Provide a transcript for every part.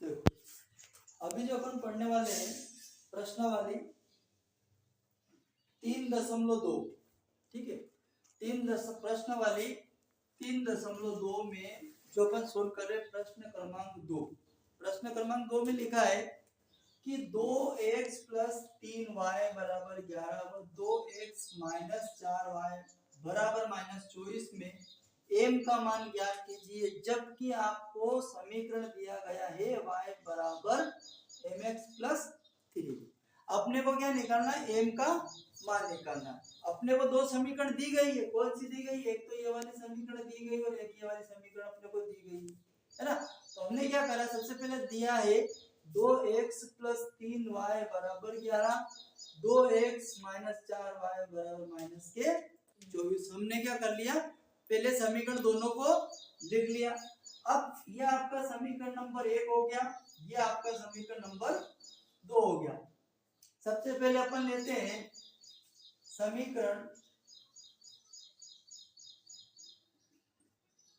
देखो अभी जो अपन पढ़ने वाले हैं प्रश्नावली 3.2, ठीक है। प्रश्नावली 3.2 में जो अपन सोल्व कर रहे हैं प्रश्न क्रमांक 2 में लिखा है कि 2x + 3y = 11 व 2x - 4y = -24 में m का मान ज्ञात कीजिए, जबकि आपको समीकरण दिया गया है y = mx + 3। अपने को क्या निकालना है? m का मान निकालना है। अपने को दो समीकरण दी गई है, कौन सी दी गई? एक तो ये वाली समीकरण दी गई और एक ये वाली समीकरण अपने को दी गई है ना। तो हमने क्या करा, सबसे पहले दिया है 2x + 3y = 11, 2x - 4y = -24। हमने क्या कर लिया, पहले समीकरण दोनों को लिख लिया। अब ये आपका समीकरण नंबर 1 हो गया, ये आपका समीकरण नंबर 2 हो गया। सबसे पहले अपन लेते हैं समीकरण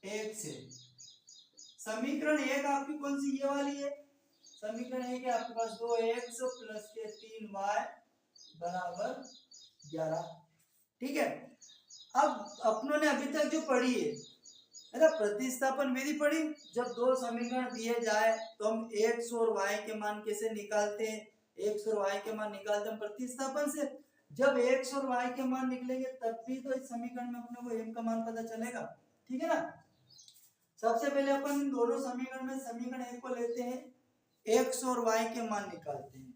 1 से। समीकरण 1 आपकी कौन सी? ये वाली है। समीकरण 1 है आपके पास 2x + 3y = 11, ठीक है। अब अपनों ने अभी तक जो पढ़ी है ना, प्रतिस्थापन विधि पढ़ी। जब दो समीकरण दिए जाए तो हम x और y के मान कैसे निकालते हैं? x और y के मान निकालते हैं प्रतिस्थापन से। जब x और y के मान निकलेंगे तब भी तो इस समीकरण में अपने को m का मान पता चलेगा, ठीक है ना। सबसे पहले अपन दोनों समीकरण में समीकरण 1 को लेते हैं, x और y के मान निकालते हैं।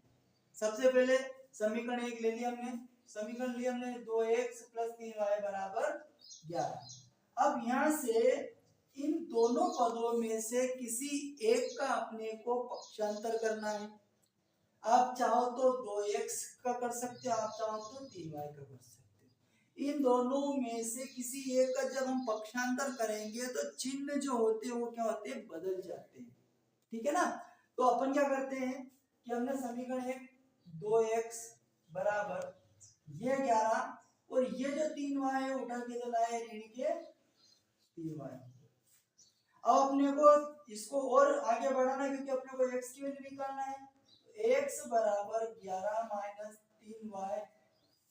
सबसे पहले समीकरण 1 ले लिया हमने, समीकरण लिया हमने 2x + 3y = 11। अब यहाँ से इन दोनों पदों में से किसी एक का अपने को पक्षांतर करना है। आप चाहो तो 2x का कर सकते हो, आप चाहो तो 3y का कर सकते हो। इन दोनों में से किसी एक का जब हम पक्षांतर करेंगे तो चिन्ह जो होते हैं वो क्या होते हैं? बदल जाते हैं, ठीक है ना। तो अपन क्या करते हैं कि हमने समीकरण 1 2x बराबर ये 11 और ये जो 3y है उठा के तो लाए ऋण के 3y। अब अपने को इसको और आगे बढ़ाना है क्योंकि अपने को x की वैल्यू निकालना है। x = 11 - 3y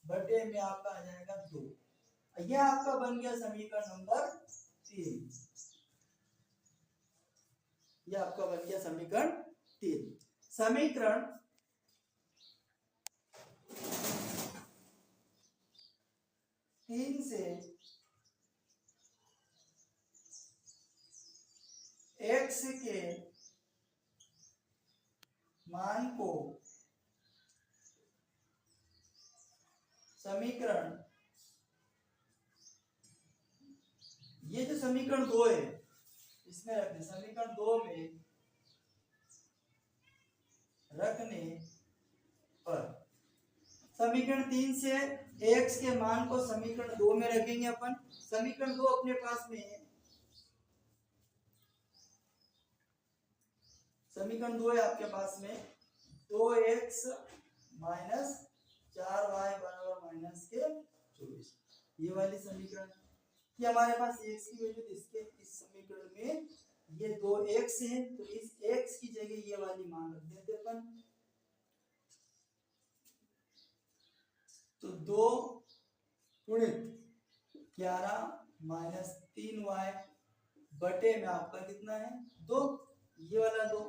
बटे में आपका आ जाएगा 2। यह आपका बन गया समीकरण नंबर 3। यह आपका बन गया समीकरण 3। समीकरण 3 से x के मान को समीकरण, ये जो समीकरण 2 है इसमें रखने, समीकरण 2 में रखने पर समीकरण 3 से x के मान को समीकरण 2 में रखेंगे अपन। समीकरण 2 अपने पास में है, समीकरण 2 है आपके पास में 2x - 4y = -24। ये वाली समीकरण कि हमारे पास x की वैल्यू इसके इस समीकरण में ये 2x है तो इस x की जगह ये वाली मान रख देते अपन। तो 2 × 11 - 3y बटे में आपका कितना है 2, ये वाला 2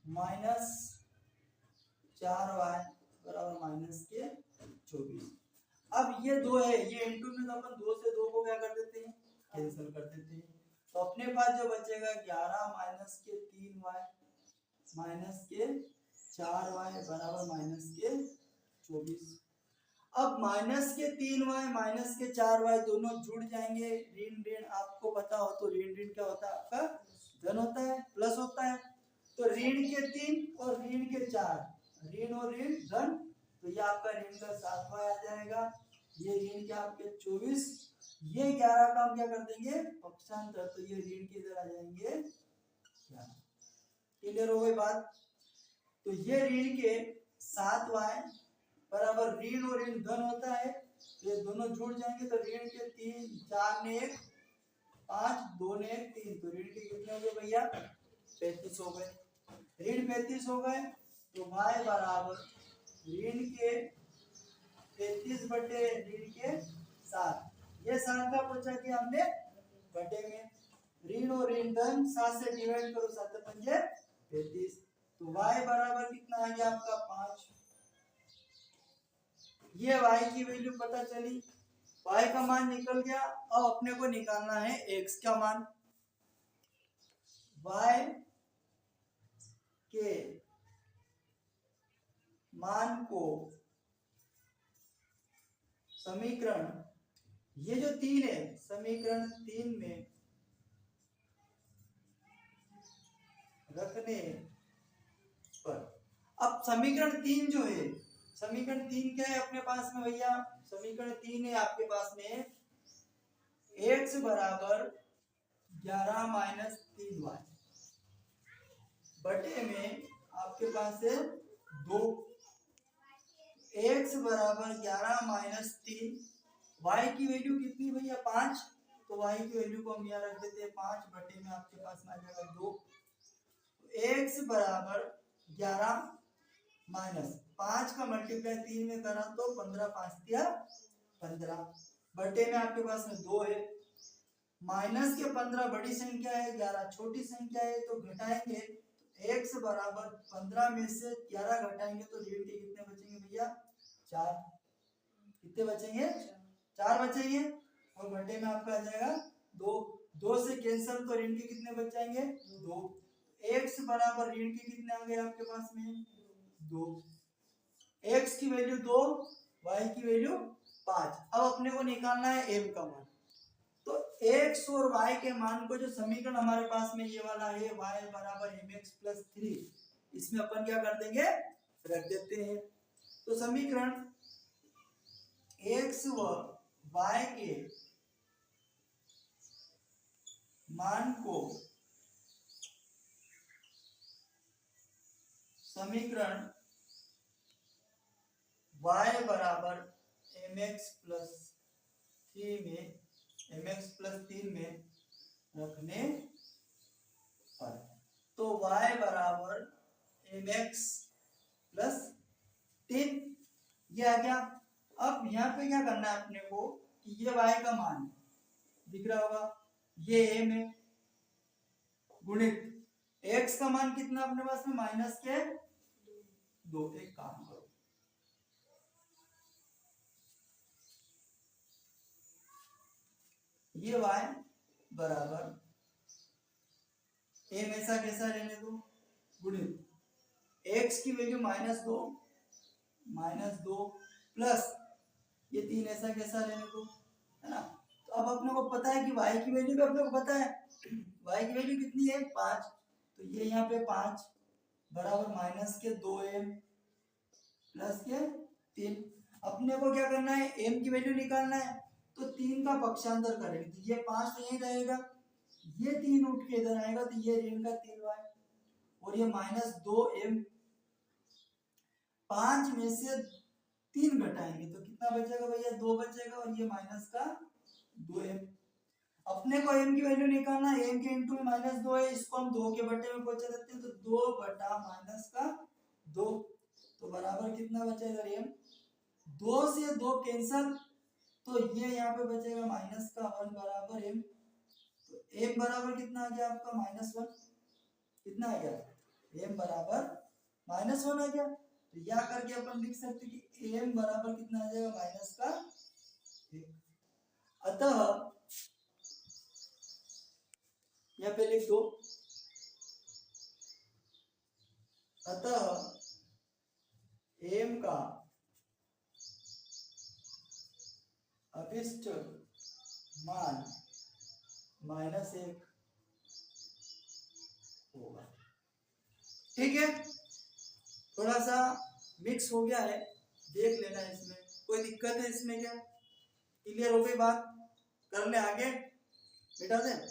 -4y = -24। अब ये 2 है, ये इनटू में तो अपन 2 से 2 को क्या कर देते हैं? कैंसिल कर देते हैं। तो अपने पास जो बचेगा 11 - 3y - 4y = -24। अब -3y - 4y दोनों जुड़ जाएंगे, ऋण ऋण आपको पता हो तो ऋण ऋण क्या होता है आपका? धन होता है, प्लस होता है। तो ऋण के 3 और ऋण के 4, ऋण और ऋण धन, तो ये आपका ऋण का 7y आ जाएगा, ये ऋण के आपके 24, ये 11 का हम क्या कर देंगे? पक्षांतर, तो ये ऋण के इधर आ जाएंगे 11। क्लियर हो गई बात? तो ये ऋण के 7y बराबर ऋण और ऋण धन होता है, ये दोनों जुड़ जाएंगे तो ऋण के 3, 4 ने 1 5, 2 ने 1 3, तो ऋण के कितने हो गए भैया? 35 हो गए। ऋण 35 हो गए, तो y बराबर ऋण के 33 बटे ऋण के 7। ये 7 का पूछा कि हमने बटे में, ऋण और ऋण धन 7 से डिवाइड करो, 7 पंजे 33, तो y बराबर कितना आ गया आपका 5। ये y की वैल्यू पता चली, y का मान निकल गया। अब अपने को निकालना है x का मान। y के मान को समीकरण, ये जो 3 है, समीकरण 3 में रखने पर, अब समीकरण 3 जो है, समीकरण 3 क्या है अपने पास में भैया, समीकरण 3 है आपके पास में x बराबर 11 माइनस 3y बटे में आपके पास है 2, x बराबर 11 माइनस 3, y की वैल्यू कितनी भैया 5, तो y की वैल्यू को हम यहाँ रख देते हैं 5 बटे में आपके पास में आ जाएगा 2, x बराबर 11 माइनस 5 का मल्टीप्लाई 3 में करा तो 15 5 दिया 15 बटे में आपके पास में 2 है, माइनस के 15 बड़ी संख्या है, 11 छोटी संख्या है, तो घटाएंगे x बराबर 15 में से 11 घटाएंगे तो ऋण के कितने बचेंगे भैया 4, कितने बचेंगे 4 बचेंगे, और बटे में आपका आ जाएगा 2, 2 से कैंसिल तो ऋण के कितने बच जाएंगे 2, x बराबर ऋण के कितने आ गए आपके पास में 2, x की वैल्यू 2, y की वैल्यू 5। अब अपने को निकालना है m का मान, तो x और y के मान को, जो समीकरण हमारे पास में ये वाला है y बराबर mx प्लस 3, इसमें अपन क्या कर देंगे रख देते हैं। तो समीकरण x व y के मान को समीकरण y बराबर mx प्लस 3 में, mx प्लस 3 में रखने पर, तो y बराबर mx प्लस 3 ये आ गया। अब यहाँ पे क्या करना है अपने को कि ये y का मान दिख रहा होगा, ये m है, गुणित x का मान कितना अपने पास में माइनस के 2। एक काम करो, ये y बराबर m ऐसा कैसा रहने दो, गुणित x की वैल्यू -2 प्लस ये 3 ऐसा कैसा रहने दो, है ना। तो अब अपने को पता है कि y की वैल्यू भी अपने को पता है, y की वैल्यू कितनी है 5, तो ये यहाँ पे 5 बराबर माइनस के 2m प्लस के 3। अपने को क्या करना है m की वैल्यू निकालना है, तो 3 का पक्षांतर करेंगे, तो ये 5 तो यहीं रहेगा, ये 3 उठ के इधर आएगा, तो ये ऋण का 3y, और ये -2m, 5 में से 3 घटाएंगे तो कितना बचेगा भैया 2 बचेगा, और ये माइनस का 2m। अपने को m की वैल्यू निकालना है, m के इंटू में -2 है, इसको हम 2 के बटे में पहुंचा देते हैं, तो 2 बटा माइनस का 2, तो बराबर कितना बचेगा m, 2 से 2 कैंसल, तो ये यहाँ पे बचेगा माइनस का 1 बराबर m, तो m बराबर कितना आ गया आपका -1, कितना आ गया m बराबर -1 आ गया। तो या करके अपन लिख सकते कि m बराबर कितना आ जाएगा माइनस का 1। अतः यहाँ पे लिख दो, अतः m का अभिष्ट मान -1 होगा। ठीक है, थोड़ा सा मिक्स हो गया है, देख लेना इसमें कोई दिक्कत है इसमें क्या, क्लियर हो गई बात, कर ले आगे, मिटा दें।